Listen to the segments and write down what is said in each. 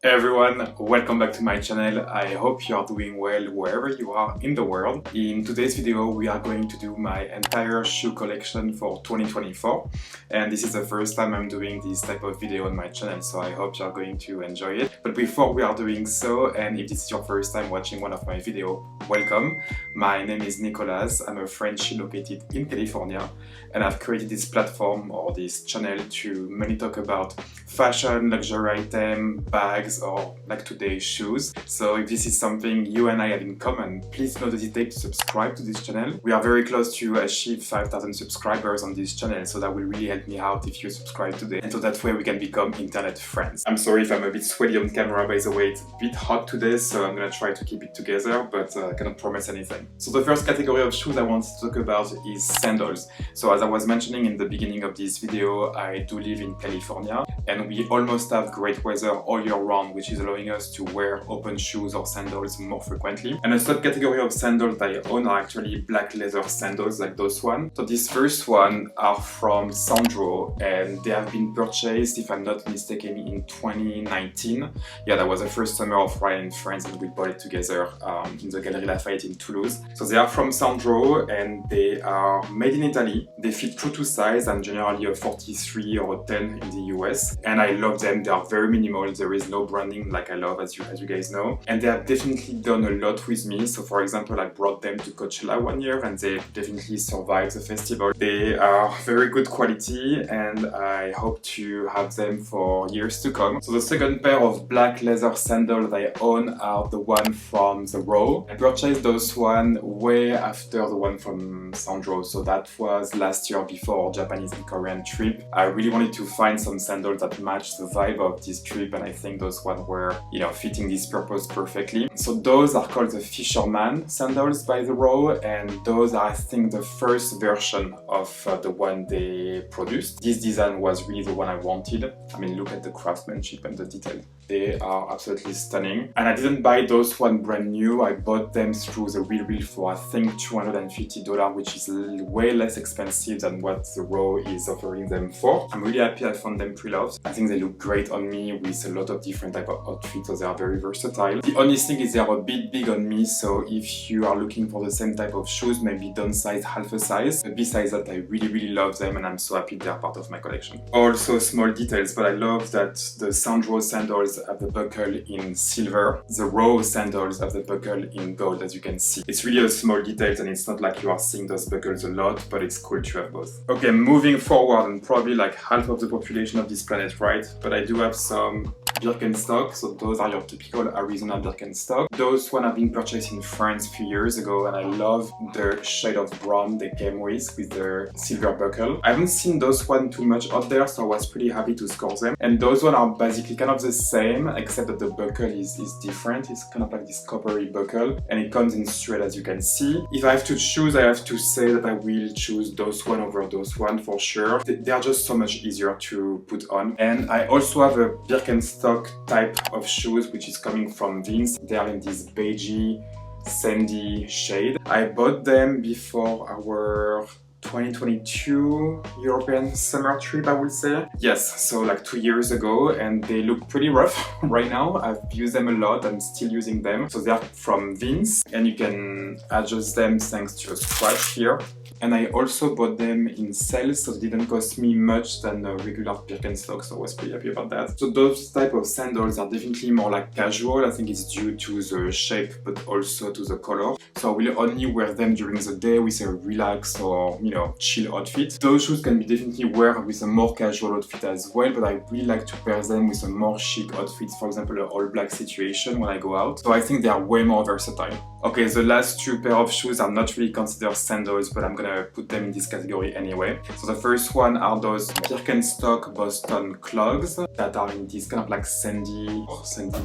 Hey everyone, welcome back to my channel. I hope you are doing well wherever you are in the world. In today's video we are going to do my entire shoe collection for 2024, and this is the first time I'm doing this type of video on my channel, so I hope you are going to enjoy it. But before we are doing so, and if this is your first time watching one of my videos, welcome. My name is Nicolas. I'm a French located in California, and I've created this platform or this channel to mainly talk about fashion, luxury item, bags, or like today, shoes. So if this is something you and I have in common, please don't hesitate to subscribe to this channel. We are very close to achieve 5,000 subscribers on this channel, so that will really help me out if you subscribe today, and so that way we can become internet friends. I'm sorry if I'm a bit sweaty on camera, by the way, it's a bit hot today, so I'm gonna try to keep it together, but I cannot promise anything. So the first category of shoes I want to talk about is sandals. So as I was mentioning in the beginning of this video, I do live in California, and we almost have great weather all year round, which is allowing us to wear open shoes or sandals more frequently. And a subcategory of sandals that I own are actually black leather sandals, like those one. So this first one are from Sandals, and they have been purchased, if I'm not mistaken, in 2019. Yeah, that was the first summer of Ryan and friends, and we bought it together in the Galerie Lafayette in Toulouse. So they are from Sandals, and they are made in Italy. They fit true to size. I'm generally a 43 or a 10 in the US, and I love them. They are very minimal. There is no branding like I love, as you guys know, and they have definitely done a lot with me. So for example, I brought them to Coachella one year, and they definitely survived the festival. They are very good quality, and I hope to have them for years to come. So the second pair of black leather sandals I own are the one from The Row. I purchased those one way after the one from Sandals, so that was last year before our Japanese and Korean trip. I really wanted to find some sandals that match the vibe of this trip, and I think those ones were, fitting this purpose perfectly. So those are called the Fisherman sandals by The Row, and those are, I think, the first version of the one they produced. This design was really the one I wanted. I mean, look at the craftsmanship and the detail. They are absolutely stunning. And I didn't buy those one brand new. I bought them through the real for, I think, $250, which is way less expensive than what The Row is offering them for. I'm really happy I found them pre-loved. I think they look great on me with a lot of different type of outfits, so they are very versatile. The only thing is they are a bit big on me, so if you are looking for the same type of shoes, maybe downsize half a size. But besides that, I really love them, and I'm so happy they are part of my collection. Also small details, but I love that the Sandals sandals have the buckle in silver. The Row sandals have the buckle in gold, as you can see. It's really a small details, and it's not like you are seeing those buckles a lot, but it's cool to have both. Okay, moving forward, and probably like half of the population of this planet, right? But I do have some Birkenstock, so those are your typical Arizona Birkenstock. Those one have been purchased in France a few years ago, and I love the shade of brown they came with their silver buckle. I haven't seen those one too much out there, so I was pretty happy to score them. And those one are basically kind of the same, except that the buckle is different. It's kind of like this coppery buckle, and it comes in straight, as you can see. If I have to choose, I have to say that I will choose those one over those one for sure. They are just so much easier to put on. And I also have a Birkenstock type of shoes, which is coming from Vince. They are in this beigey, sandy shade. I bought them before our 2022 European summer trip, I would say. Yes, so like 2 years ago, and they look pretty rough right now. I've used them a lot. I'm still using them. So they are from Vince, and you can adjust them thanks to a scratch here. And I also bought them in sales, so it didn't cost me much than a regular Birkenstock, so I was pretty happy about that. So those type of sandals are definitely more like casual. I think it's due to the shape, but also to the color. So I will only wear them during the day with a relaxed or, chill outfit. Those shoes can be definitely wear with a more casual outfit as well, but I really like to pair them with a more chic outfit, for example, an all black situation when I go out. So I think they are way more versatile. Okay, the last two pair of shoes are not really considered sandals, but I'm gonna put them in this category anyway. So the first one are those Birkenstock Boston clogs that are in this kind of like sandy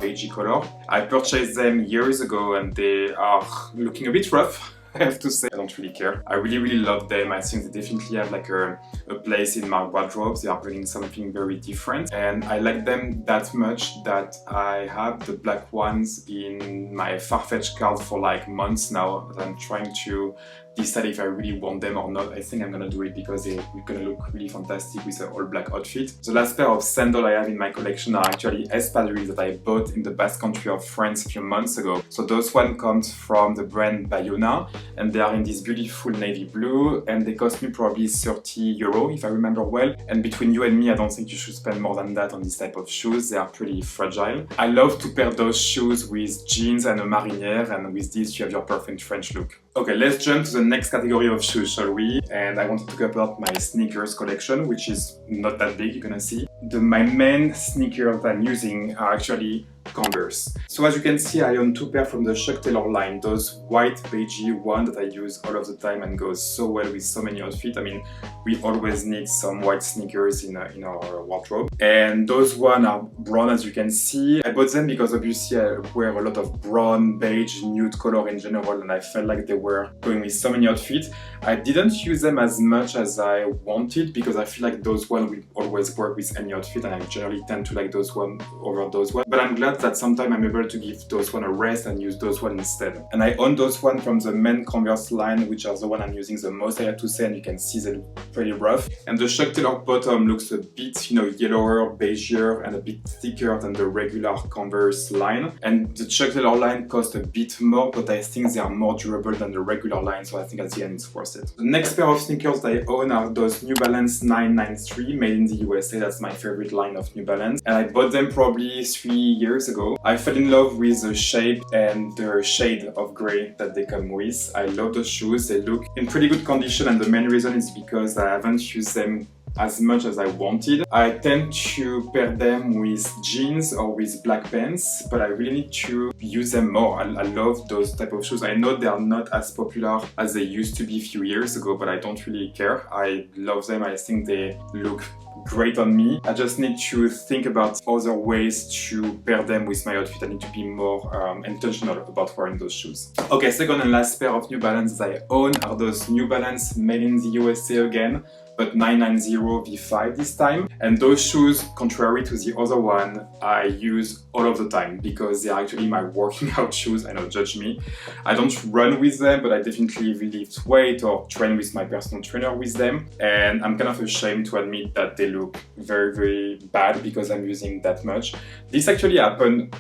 beigey color. I purchased them years ago, and they are looking a bit rough. I have to say. I don't really care. I really love them. I think they definitely have like a place in my wardrobe. They are bringing something very different, and I like them that much that I have the black ones in my Farfetch card for like months now. I'm trying to decide if I really want them or not. I think I'm gonna do it because they're gonna look really fantastic with an all black outfit. The last pair of sandals I have in my collection are actually espadrilles that I bought in the Basque Country of France a few months ago. So those one comes from the brand Bayona, and they are in this beautiful navy blue, and they cost me probably 30 euro if I remember well. And between you and me, I don't think you should spend more than that on this type of shoes. They are pretty fragile. I love to pair those shoes with jeans and a marinière, and with this you have your perfect French look. Okay, let's jump to the next category of shoes, shall we? And I want to talk about my sneakers collection, which is not that big, you're gonna see. My main sneakers that I'm using are actually Converse. So as you can see, I own two pairs from the Chuck Taylor line, those white beigey one that I use all of the time and goes so well with so many outfits. I mean, we always need some white sneakers in our wardrobe. And those one are brown, as you can see. I bought them because obviously I wear a lot of brown, beige, nude color in general, and I felt like they were going with so many outfits. I didn't use them as much as I wanted because I feel like those one will always work with any outfit, and I generally tend to like those one over those one. But I'm glad that sometimes I'm able to give those one a rest and use those one instead. And I own those one from the main Converse line, which are the one I'm using the most, I have to say, and you can see they look pretty rough. And the Chuck Taylor bottom looks a bit, yellower, beigeier, and a bit thicker than the regular Converse line. And the Chuck Taylor line costs a bit more, but I think they are more durable than the regular line, so I think at the end it's worth it. The next pair of sneakers that I own are those New Balance 993 made in the USA. That's my favorite line of New Balance, and I bought them probably 3 years ago. I fell in love with the shape and the shade of grey that they come with. I love those shoes. They look in pretty good condition, and the main reason is because I haven't used them as much as I wanted. I tend to pair them with jeans or with black pants, but I really need to use them more. I love those type of shoes. I know they are not as popular as they used to be a few years ago, but I don't really care. I love them. I think they look great on me. I just need to think about other ways to pair them with my outfit. I need to be more intentional about wearing those shoes. Okay, second and last pair of New Balance that I own are those New Balance made in the USA again, but 990 V5 this time. And those shoes, contrary to the other one, I use all of the time because they are actually my working out shoes. I know, judge me. I don't run with them, but I definitely lift weight or train with my personal trainer with them. And I'm kind of ashamed to admit that they look very bad because I'm using that much. This actually happened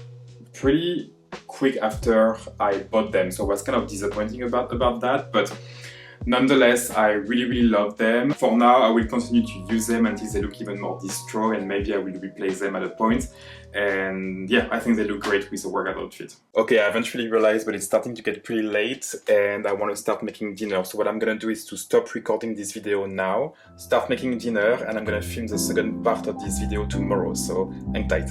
pretty quick after I bought them, so I was kind of disappointing about that, but nonetheless, I really love them. For now, I will continue to use them until they look even more distro, and maybe I will replace them at a point. And yeah, I think they look great with a workout outfit. Okay, I haven't really realized, but it's starting to get pretty late and I want to start making dinner. So what I'm gonna do is to stop recording this video now, start making dinner, and I'm gonna film the second part of this video tomorrow, so hang tight.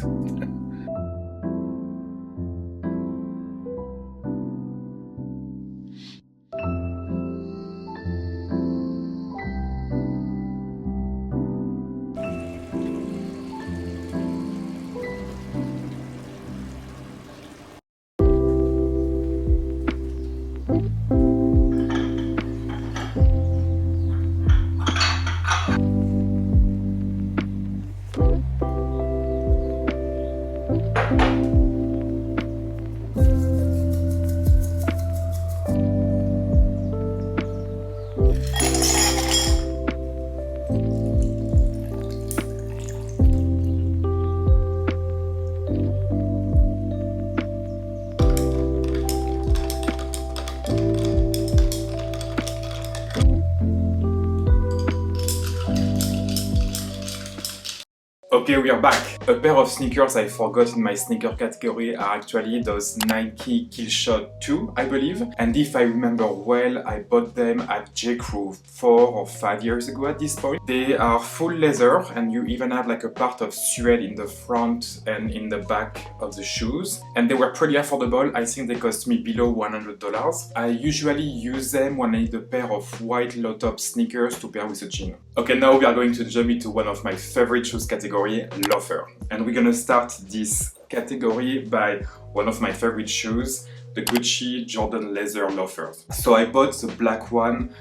Okay, we are back. A pair of sneakers I forgot in my sneaker category are actually those Nike Killshot 2, I believe. And if I remember well, I bought them at J. Crew 4 or 5 years ago at this point. They are full leather, and you even have like a part of suede in the front and in the back of the shoes. And they were pretty affordable. I think they cost me below $100. I usually use them when I need a pair of white low-top sneakers to pair with a jean. Okay, now we are going to jump into one of my favorite shoes category, Loafer. And we're gonna start this category by one of my favorite shoes, the Gucci Jordan leather loafers. So I bought the black one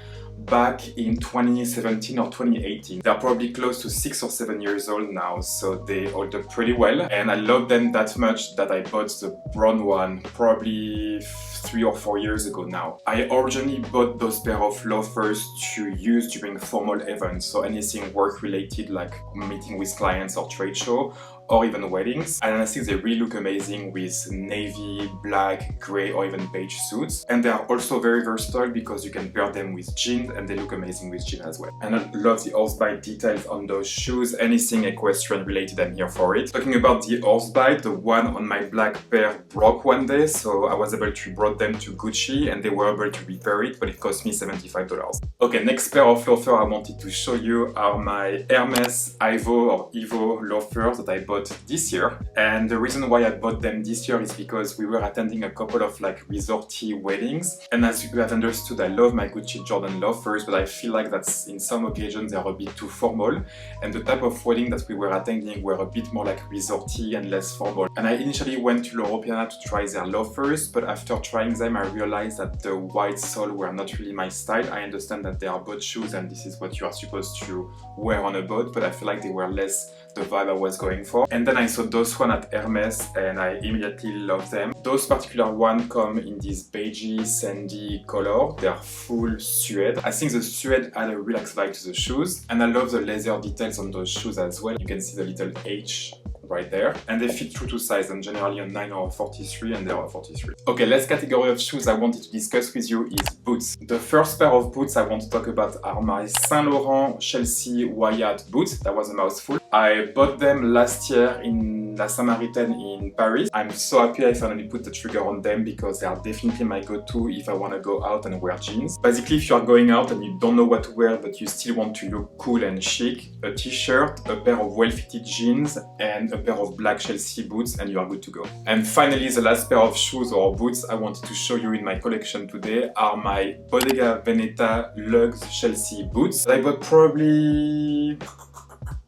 back in 2017 or 2018. They're probably close to 6 or 7 years old now, so they hold up pretty well, and I love them that much that I bought the brown one probably 3 or 4 years ago now. I originally bought those pair of loafers to use during formal events, so anything work related like meeting with clients or trade show, or even weddings, and I think they really look amazing with navy, black, grey or even beige suits. And they are also very versatile because you can pair them with jeans and they look amazing with jeans as well. And I love the horsebite details on those shoes. Anything equestrian related, I'm here for it. Talking about the horsebite, the one on my black pair broke one day, so I was able to brought them to Gucci and they were able to repair it, but it cost me $75. Okay, next pair of loafers I wanted to show you are my Hermès Evo loafers that I bought this year. And the reason why I bought them this year is because we were attending a couple of like resorty weddings, and as you have understood, I love my Gucci Jordan loafers, but I feel like that's in some occasions they are a bit too formal, and the type of wedding that we were attending were a bit more like resorty and less formal. And I initially went to L'Europeana to try their loafers, but after trying them I realized that the white sole were not really my style. I understand that they are boat shoes and this is what you are supposed to wear on a boat, but I feel like they were less the vibe I was going for. And then I saw those one at Hermès and I immediately loved them. Those particular one come in this beigey, sandy color. They are full suede. I think the suede had a relaxed vibe to the shoes, and I love the leather details on those shoes as well. You can see the little H right there, and they fit true to size. I'm generally a 9 or 43 and they are 43. Okay, last category of shoes I wanted to discuss with you is boots. The first pair of boots I want to talk about are my Saint Laurent Chelsea Wyatt boots. That was a mouthful. I bought them last year in La Samaritaine in Paris. I'm so happy I finally put the trigger on them because they are definitely my go-to if I want to go out and wear jeans. Basically, if you are going out and you don't know what to wear but you still want to look cool and chic, a t-shirt, a pair of well-fitted jeans and a pair of black Chelsea boots and you are good to go. And finally, the last pair of shoes or boots I wanted to show you in my collection today are my Bottega Veneta Luxe Chelsea boots. I bought probably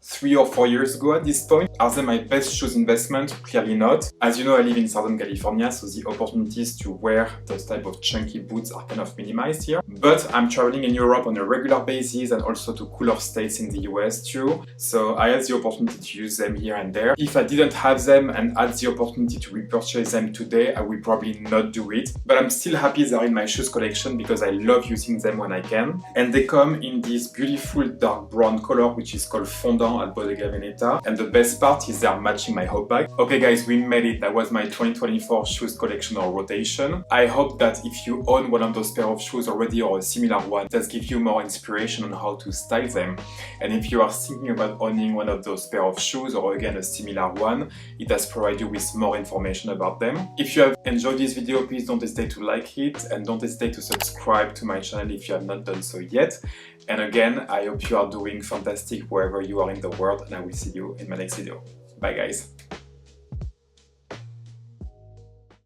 3 or 4 years ago at this point. Are they my best shoes investment? Clearly not. As you know, I live in Southern California, so the opportunities to wear those type of chunky boots are kind of minimized here. But I'm traveling in Europe on a regular basis and also to cooler states in the US too. So I had the opportunity to use them here and there. If I didn't have them and had the opportunity to repurchase them today, I would probably not do it. But I'm still happy they're in my shoes collection because I love using them when I can. And they come in this beautiful dark brown color, which is called fondant at Bottega Veneta, and the best part is they are matching my hop bag. Okay guys, we made it. That was my 2024 shoes collection or rotation. I hope that if you own one of those pair of shoes already or a similar one, that gives you more inspiration on how to style them. And if you are thinking about owning one of those pair of shoes or again a similar one, it has provided you with more information about them. If you have enjoyed this video, please don't hesitate to like it and don't hesitate to subscribe to my channel if you have not done so yet. And again, I hope you are doing fantastic wherever you are in the world, and I will see you in my next video. Bye guys!